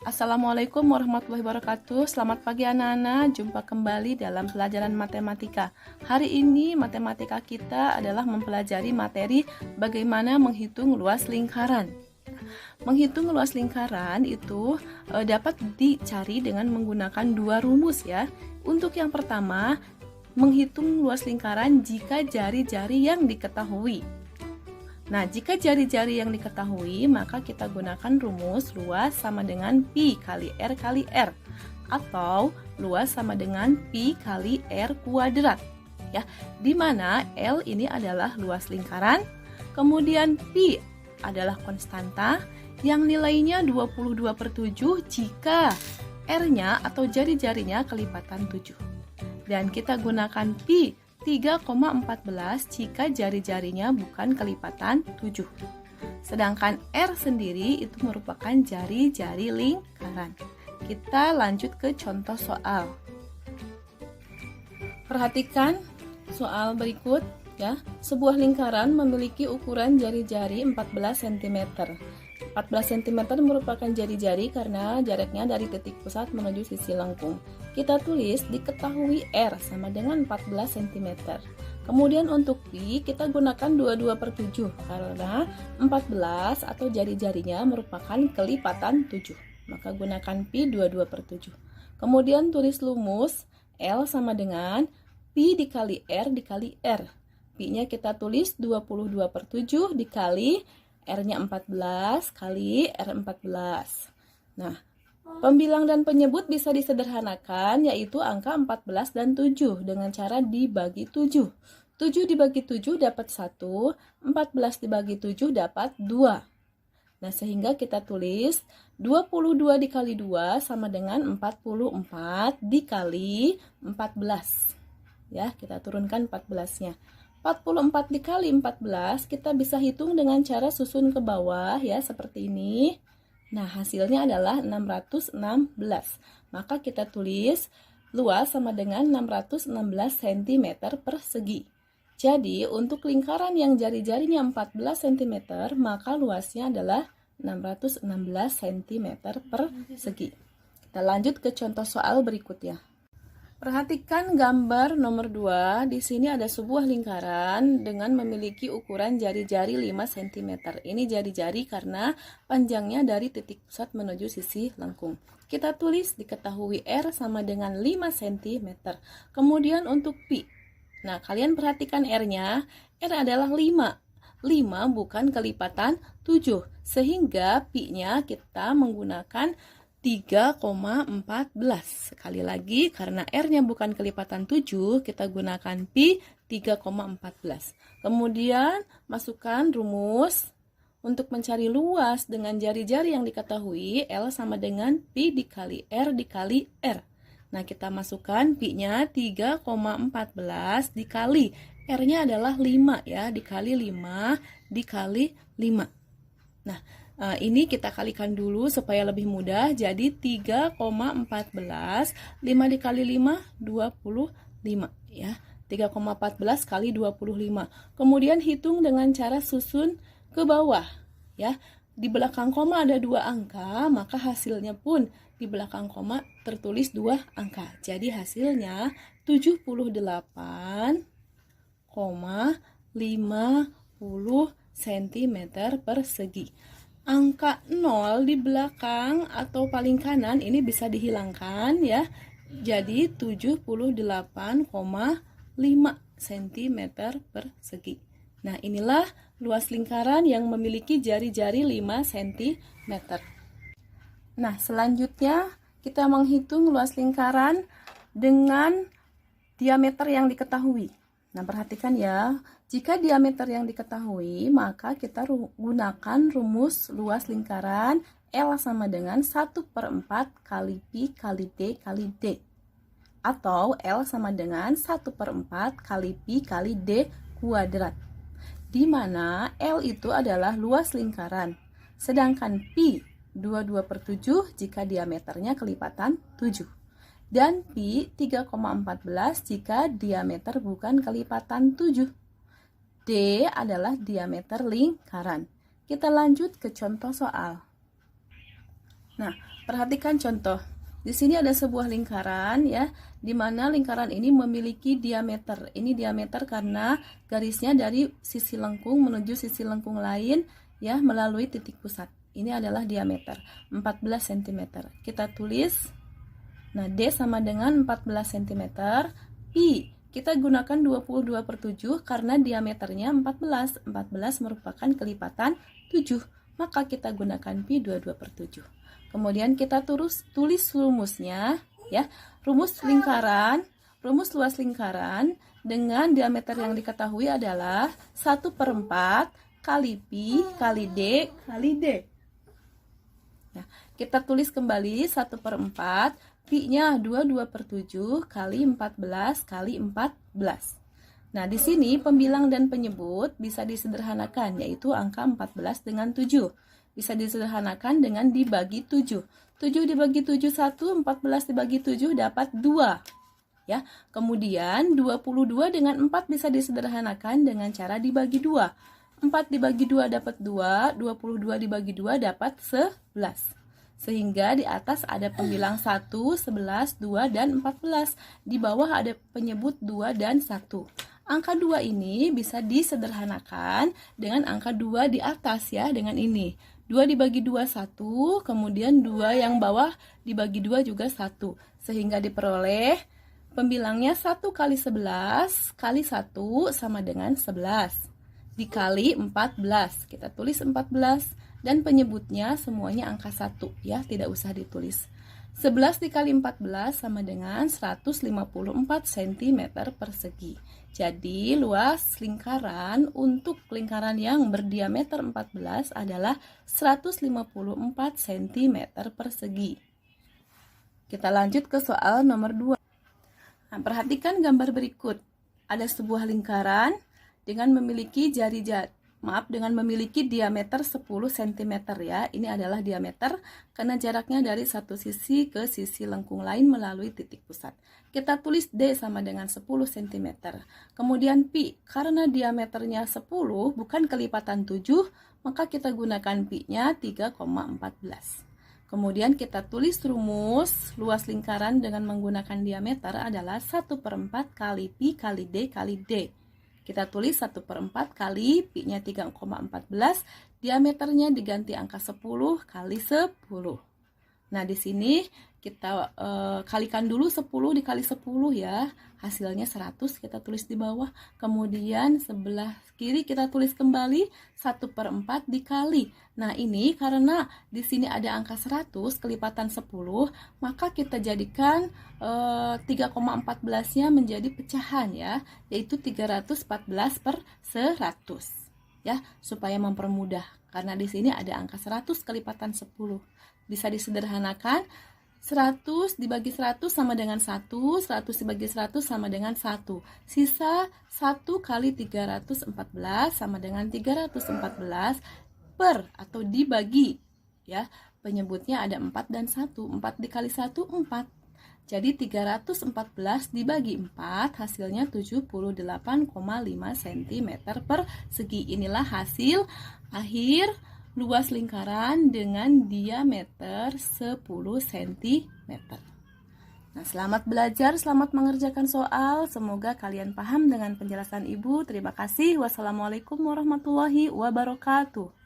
Assalamualaikum warahmatullahi wabarakatuh. Selamat pagi anak-anak, jumpa kembali dalam pelajaran matematika. Hari ini matematika kita adalah mempelajari materi bagaimana menghitung luas lingkaran. Menghitung luas lingkaran itu dapat dicari dengan menggunakan dua rumus ya. Untuk yang pertama, menghitung luas lingkaran jika jari-jari yang diketahui. Nah, jika jari-jari yang diketahui, maka kita gunakan rumus luas sama dengan pi kali R, atau luas sama dengan pi kali R kuadrat. Ya, di mana L ini adalah luas lingkaran, kemudian pi adalah konstanta yang nilainya 22/7 jika R-nya atau jari-jarinya kelipatan 7. Dan kita gunakan pi 3,14 jika jari-jarinya bukan kelipatan 7. Sedangkan R sendiri itu merupakan jari-jari lingkaran. Kita lanjut ke contoh soal. Perhatikan soal berikut ya. Sebuah lingkaran memiliki ukuran jari-jari 14 cm. 14 cm merupakan jari-jari karena jaraknya dari titik pusat menuju sisi lengkung. Kita tulis diketahui R sama dengan 14 cm. Kemudian untuk pi kita gunakan 22/7 karena 14 atau jari-jarinya merupakan kelipatan 7. Maka gunakan pi 22/7. Kemudian tulis rumus L sama dengan pi dikali R dikali R. Pi-nya kita tulis 22/7 dikali R-nya 14 kali R14. Nah, pembilang dan penyebut bisa disederhanakan, yaitu angka 14 dan 7 dengan cara dibagi 7. 7 dibagi 7 dapat 1, 14 dibagi 7 dapat 2. Nah, sehingga kita tulis 22 dikali 2 sama dengan 44 dikali 14. Ya, kita turunkan 14-nya. 44 dikali 14 kita bisa hitung dengan cara susun ke bawah ya, seperti ini. Nah, hasilnya adalah 616. Maka kita tulis luas sama dengan 616 cm persegi. Jadi, untuk lingkaran yang jari-jarinya 14 cm, maka luasnya adalah 616 cm persegi. Kita lanjut ke contoh soal berikutnya. Perhatikan gambar nomor 2. Di sini ada sebuah lingkaran dengan memiliki ukuran jari-jari 5 cm. Ini jari-jari karena panjangnya dari titik pusat menuju sisi lengkung. Kita tulis diketahui R sama dengan 5 cm. Kemudian untuk pi. Nah, kalian perhatikan R-nya. R adalah 5. 5 bukan kelipatan 7. Sehingga pi-nya kita menggunakan 3,14. Sekali lagi, karena R-nya bukan kelipatan 7, kita gunakan pi 3,14. Kemudian, masukkan rumus untuk mencari luas dengan jari-jari yang diketahui, L sama dengan pi dikali R dikali R. Nah, kita masukkan pi-nya 3,14 dikali R-nya adalah 5 ya, dikali 5 dikali 5. Nah, ini kita kalikan dulu supaya lebih mudah. Jadi 3,14 5 dikali 5 25 ya. 3,14 kali 25. Kemudian hitung dengan cara susun ke bawah ya. Di belakang koma ada 2 angka, maka hasilnya pun di belakang koma tertulis 2 angka. Jadi hasilnya 78,50 cm persegi. Angka 0 di belakang atau paling kanan ini bisa dihilangkan ya. Jadi 78,5 cm persegi. Nah, inilah luas lingkaran yang memiliki jari-jari 5 cm. Nah, selanjutnya kita menghitung luas lingkaran dengan diameter yang diketahui. Nah, perhatikan ya, jika diameter yang diketahui, maka kita gunakan rumus luas lingkaran L sama dengan 1/4 kali pi kali D kali D. Atau L sama dengan 1/4 kali pi kali D kuadrat. Di mana L itu adalah luas lingkaran, sedangkan pi 22/7 jika diameternya kelipatan 7. Dan pi 3,14 jika diameter bukan kelipatan 7. D adalah diameter lingkaran. Kita lanjut ke contoh soal. Nah, Perhatikan contoh. Di sini ada sebuah lingkaran ya, di mana lingkaran ini memiliki diameter. Ini diameter karena garisnya dari sisi lengkung menuju sisi lengkung lain ya melalui titik pusat. Ini adalah diameter 14 cm. Kita tulis. Nah, D sama dengan 14 cm. Pi kita gunakan 22/7 karena diameternya 14. 14 merupakan kelipatan 7. Maka kita gunakan pi 22/7. Kemudian kita tulis rumusnya ya. Rumus luas lingkaran dengan diameter yang diketahui adalah 1/4 kali pi kali D kali D. Nah, kita tulis kembali 1/4, pi-nya 22/7 kali 14 kali 14. Nah, di sini pembilang dan penyebut bisa disederhanakan, yaitu angka 14 dengan 7. Bisa disederhanakan dengan dibagi 7. 7 dibagi 7 1, 14 dibagi 7 dapat 2. Ya. Kemudian 22 dengan 4 bisa disederhanakan dengan cara dibagi 2. 4 dibagi 2 dapat 2, 22 dibagi 2 dapat 11. Sehingga di atas ada pembilang 1, 11, 2, dan 14. Di bawah ada penyebut 2 dan 1. Angka 2 ini bisa disederhanakan dengan angka 2 di atas ya, dengan ini. 2 dibagi 2, 1, kemudian 2 yang bawah dibagi 2 juga 1. Sehingga diperoleh pembilangnya 1 kali 11 kali 1 sama dengan 11. Dikali 14, kita tulis 14. Dan penyebutnya semuanya angka 1 ya, tidak usah ditulis. 11 dikali 14 sama dengan 154 cm persegi. Jadi luas lingkaran untuk lingkaran yang berdiameter 14 adalah 154 cm persegi. Kita lanjut ke soal nomor 2. Nah, perhatikan gambar berikut. Ada sebuah lingkaran dengan memiliki dengan memiliki diameter 10 cm ya. Ini adalah diameter karena jaraknya dari satu sisi ke sisi lengkung lain melalui titik pusat. Kita tulis D sama dengan 10 cm. Kemudian pi, karena diameternya 10 bukan kelipatan 7, maka kita gunakan pi-nya 3,14. Kemudian kita tulis rumus luas lingkaran dengan menggunakan diameter adalah 1/4 kali pi kali D kali D. Kita tulis 1/4 kali pi-nya 3,14, diameternya diganti angka 10 kali 10. Nah, di sini kita kalikan dulu 10 dikali 10 ya. Hasilnya 100, kita tulis di bawah. Kemudian sebelah kiri kita tulis kembali 1/4 dikali. Nah, ini karena di sini ada angka 100 kelipatan 10, maka kita jadikan 3,14-nya menjadi pecahan ya, yaitu 314/100 ya, supaya mempermudah. Karena di sini ada angka 100 kelipatan 10. Bisa disederhanakan 100 dibagi 100 sama dengan 1, 100 dibagi 100 sama dengan 1. Sisa 1 kali 314 sama dengan 314 per atau dibagi ya. Penyebutnya ada 4 dan 1. 4 dikali 1, 4. Jadi 314 dibagi 4 hasilnya 78,5 cm persegi. Inilah hasil akhir luas lingkaran dengan diameter 10 cm. Nah, selamat belajar, selamat mengerjakan soal. Semoga kalian paham dengan penjelasan Ibu. Terima kasih. Wassalamualaikum warahmatullahi wabarakatuh.